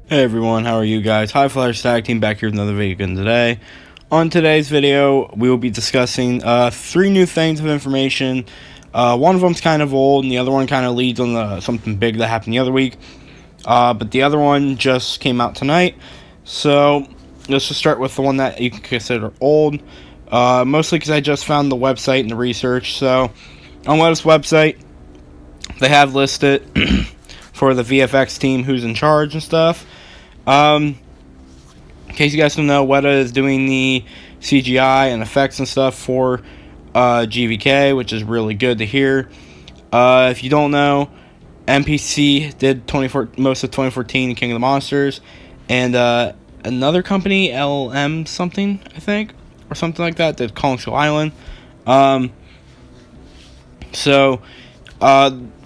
Hey everyone, how are you guys? High Flyers Tag Team back here with another video again today. On today's video, we will be discussing three new things of information. One of them's kind of old, and the other one kind of leads on something big that happened the other week. But the other one just came out tonight. So let's just start with the one that you can consider old. Mostly because I just found the website and the research. So on this website, they have listed for the VFX team who's in charge and stuff. In case you guys don't know, Weta is doing the CGI and effects and stuff for GVK, which is really good to hear. If you don't know, MPC did most of 2014 King of the Monsters, and another company, LM something, I think, or something like that, did Kong Skull Island. So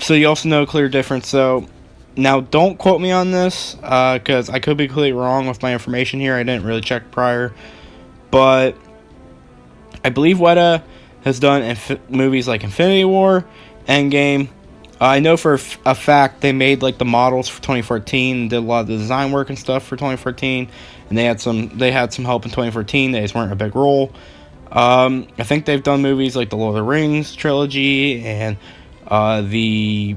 you also know clear difference. So now don't quote me on this, because I could be completely wrong with my information here. I didn't really check prior, but I believe Weta has done movies like Infinity War, Endgame. I know for a fact they made like the models for 2014 and did a lot of the design work and stuff for 2014, and they had some help in 2014. They just weren't a big role. I think they've done movies like the Lord of the Rings trilogy and the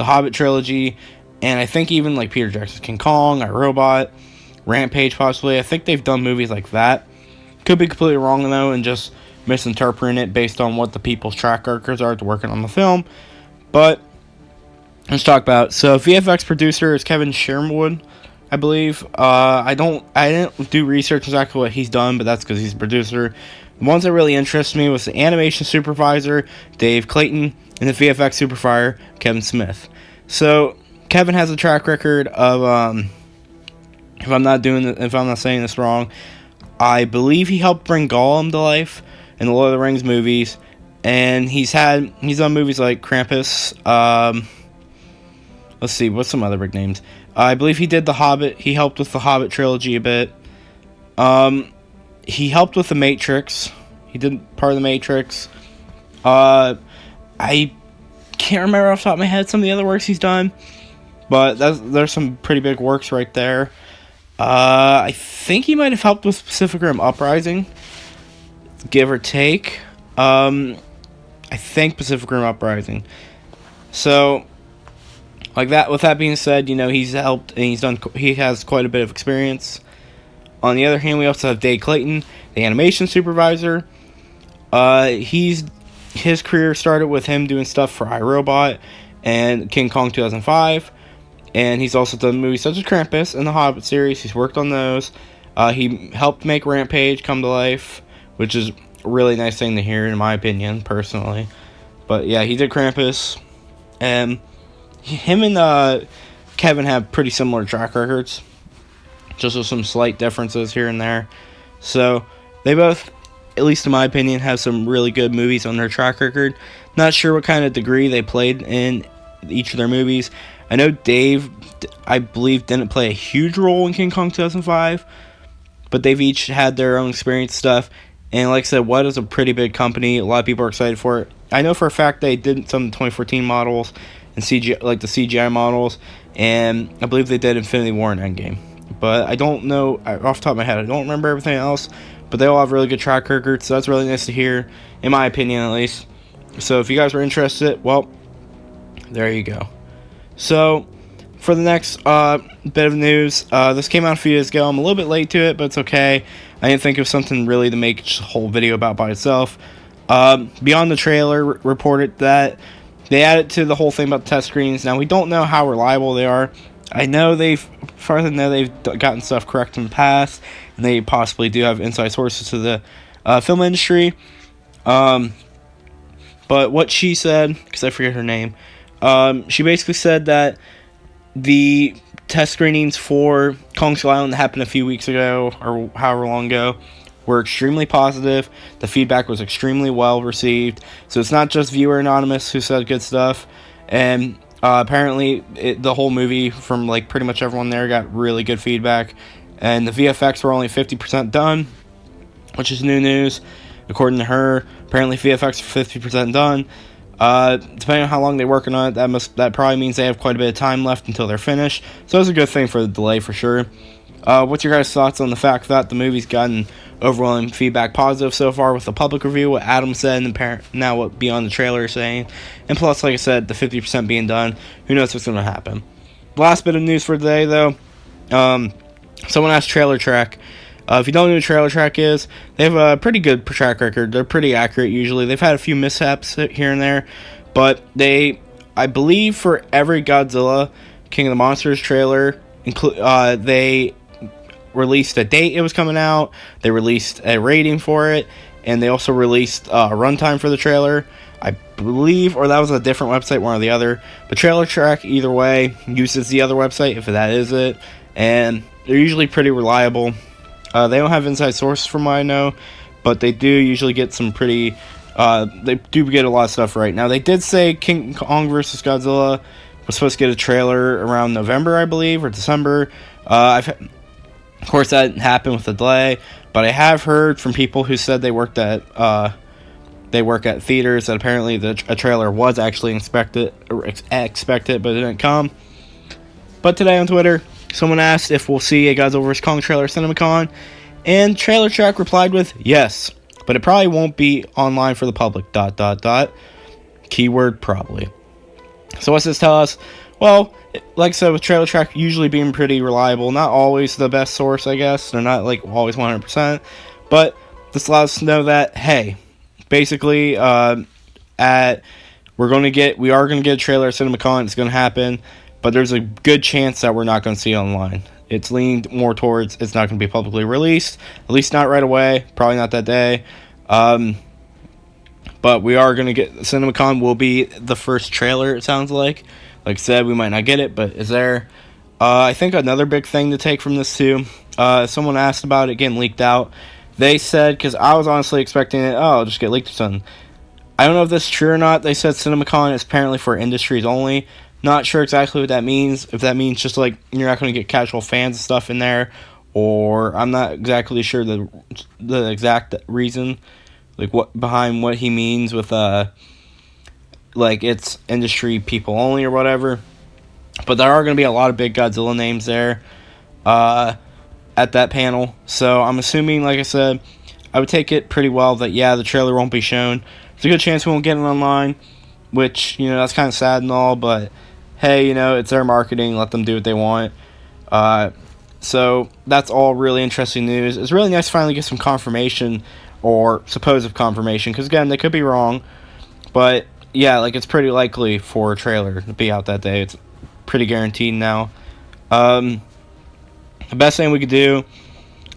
Hobbit trilogy, and I think even like Peter Jackson's King Kong, iRobot, Rampage possibly. I think they've done movies like that. Could be completely wrong though, and just misinterpreting it based on what the people's track records are to working on the film. But let's talk about it. So VFX producer is Kevin Sherwood, I believe. I didn't do research exactly what he's done, but that's because he's a producer. The ones that really interest me was the animation supervisor, Dave Clayton, and the VFX supervisor, Kevin Smith. So Kevin has a track record of, if I'm not saying this wrong, I believe he helped bring Gollum to life in the Lord of the Rings movies, and he's done movies like Krampus. Let's see, what's some other big names? I believe he did The Hobbit. He helped with the Hobbit trilogy a bit. He helped with The Matrix. He did part of The Matrix. I can't remember off the top of my head some of the other works he's done, but there's some pretty big works right there. I think he might have helped with Pacific Rim Uprising, give or take. I think Pacific Rim Uprising. So, like that. With that being said, he's helped and he has quite a bit of experience. On the other hand, we also have Dave Clayton, the animation supervisor. His career started with him doing stuff for iRobot and King Kong 2005, and he's also done movies such as Krampus and the Hobbit series. He's worked on those. He helped make Rampage come to life, which is a really nice thing to hear, in my opinion, personally. But yeah, he did Krampus, and him and Kevin have pretty similar track records, just with some slight differences here and there. So they both, at least in my opinion, have some really good movies on their track record. Not sure what kind of degree they played in each of their movies. I know Dave, I believe, didn't play a huge role in King Kong 2005, but they've each had their own experience stuff. And like I said, Weta is a pretty big company. A lot of people are excited for it. I know for a fact they did some of the 2014 models and CGI, like the CGI models, and I believe they did Infinity War and Endgame. But I don't know, off the top of my head, I don't remember everything else, but they all have really good track records, so that's really nice to hear, in my opinion at least. So if you guys were interested, well, there you go. So for the next bit of news, this came out a few days ago. I'm a little bit late to it, but it's okay. I didn't think of something really to make a whole video about by itself. Beyond the Trailer reported that they added to the whole thing about the test screens. Now, we don't know how reliable they are. I know as far as I know, they've gotten stuff correct in the past, and they possibly do have inside sources to the film industry. But what she said, because I forget her name, she basically said that the test screenings for Kong Skull Island that happened a few weeks ago, or however long ago, were extremely positive. The feedback was extremely well received. So it's not just viewer anonymous who said good stuff. And apparently the whole movie, from like pretty much everyone there, got really good feedback. And the VFX were only 50% done, which is new news. According to her, apparently VFX are 50% done. Depending on how long they're working on it, that probably means they have quite a bit of time left until they're finished. So it's a good thing for the delay for sure. What's your guys' thoughts on the fact that the movie's gotten overwhelming feedback positive so far with the public review, what Adam said, and now what Beyond the Trailer is saying, and plus, like I said, the 50% being done. Who knows what's going to happen? Last bit of news for today, though. Someone asked TrailerTrack. If you don't know who TrailerTrack is, they have a pretty good track record. They're pretty accurate usually. They've had a few mishaps here and there, but I believe for every Godzilla, King of the Monsters trailer, they released a date it was coming out, they released a rating for it, and they also released a runtime for the trailer, I believe, or that was a different website, one or the other. But TrailerTrack, either way, uses the other website, if that is it, and they're usually pretty reliable. They don't have inside sources from what I know, but they do usually get some pretty, they do get a lot of stuff right. Now, they did say King Kong vs. Godzilla was supposed to get a trailer around November, I believe, or December. Of course, that didn't happen with the delay, but I have heard from people who said they work at theaters that apparently a trailer was actually expected, but it didn't come. But today on Twitter, someone asked if we'll see a Godzilla vs. Kong trailer at CinemaCon, and TrailerTrack replied with yes, but it probably won't be online for the public, ... Keyword probably. So what's this tell us? Well, like I said, with TrailerTrack usually being pretty reliable, not always the best source, I guess. They're not like always 100%, but this allows us to know that, hey, basically, we are going to get a trailer at CinemaCon. It's going to happen, but there's a good chance that we're not going to see it online. It's leaning more towards it's not going to be publicly released, at least not right away, probably not that day. But we are going to get, CinemaCon will be the first trailer, it sounds like. Like I said, we might not get it, but it's there. I think another big thing to take from this too, someone asked about it getting leaked out. They said, because I was honestly expecting it, it'll just get leaked or something. I don't know if this is true or not. They said CinemaCon is apparently for industries only. Not sure exactly what that means. If that means just like you're not going to get casual fans and stuff in there, or I'm not exactly sure the exact reason, like what behind what he means with like it's industry people only or whatever. But there are going to be a lot of big Godzilla names there at that panel. So I'm assuming, like I said, I would take it pretty well that the trailer won't be shown. There's a good chance we won't get it online, which, that's kind of sad and all, but hey, it's their marketing, let them do what they want. So that's all really interesting news. It's really nice to finally get some confirmation, or supposed confirmation, because again, they could be wrong, but it's pretty likely for a trailer to be out that day. It's pretty guaranteed now. The best thing we could do,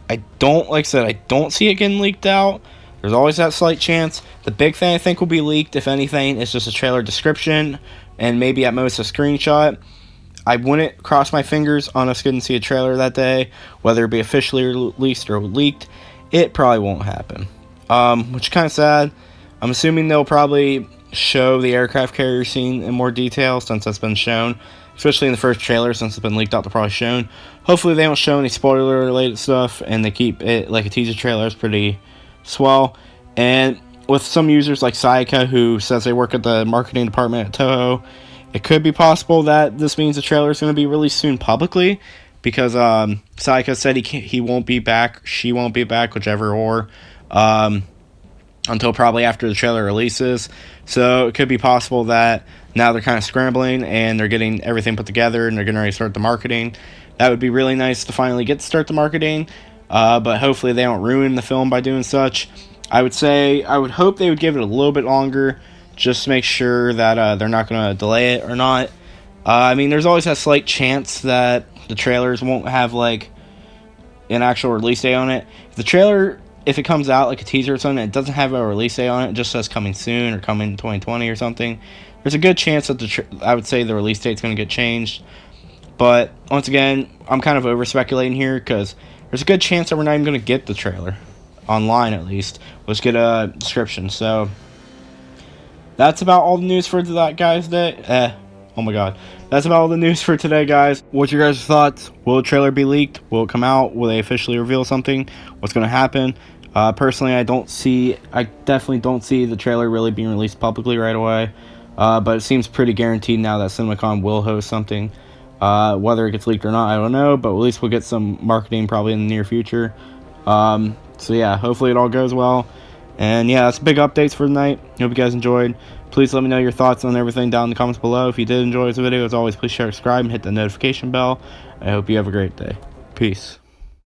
I don't see it getting leaked out. There's always that slight chance. The big thing I think will be leaked, if anything, is just a trailer description and maybe at most a screenshot. I wouldn't cross my fingers on us getting to see a trailer that day, whether it be officially released or leaked. It probably won't happen, which is kind of sad. I'm assuming they'll probably show the aircraft carrier scene in more detail since that's been shown, especially in the first trailer since it's been leaked out. They're probably shown. Hopefully they don't show any spoiler related stuff and they keep it like a teaser trailer. Is pretty swell. And with some users like Sayaka, who says they work at the marketing department at Toho, it could be possible that this means the trailer is going to be released soon publicly, because Sayaka said he won't be back, she won't be back, whichever, or until probably after the trailer releases. So it could be possible that now they're kind of scrambling and they're getting everything put together and they're going to start the marketing. That would be really nice to finally get to start the marketing, but hopefully they don't ruin the film by doing such. I would hope they would give it a little bit longer, just to make sure that they're not going to delay it or not. There's always that slight chance that the trailers won't have like an actual release date on it. If it comes out like a teaser or something, it doesn't have a release date on it, it just says coming soon or coming in 2020 or something, there's a good chance that I would say the release date's going to get changed. But once again, I'm kind of over speculating here, because there's a good chance that we're not even going to get the trailer online, at least. Let's get a description. So that's about all the news for that, guys. Oh my god. That's about all the news for today, guys. What's your guys' thoughts? Will the trailer be leaked? Will it come out? Will they officially reveal something? What's going to happen? Personally, I definitely don't see the trailer really being released publicly right away. but it seems pretty guaranteed now that CinemaCon will host something. Whether it gets leaked or not, I don't know, but at least we'll get some marketing probably in the near future. So yeah, hopefully it all goes well. And yeah, that's big updates for tonight. Hope you guys enjoyed. Please let me know your thoughts on everything down in the comments below. If you did enjoy this video, as always, please share, subscribe, and hit the notification bell. I hope you have a great day. Peace.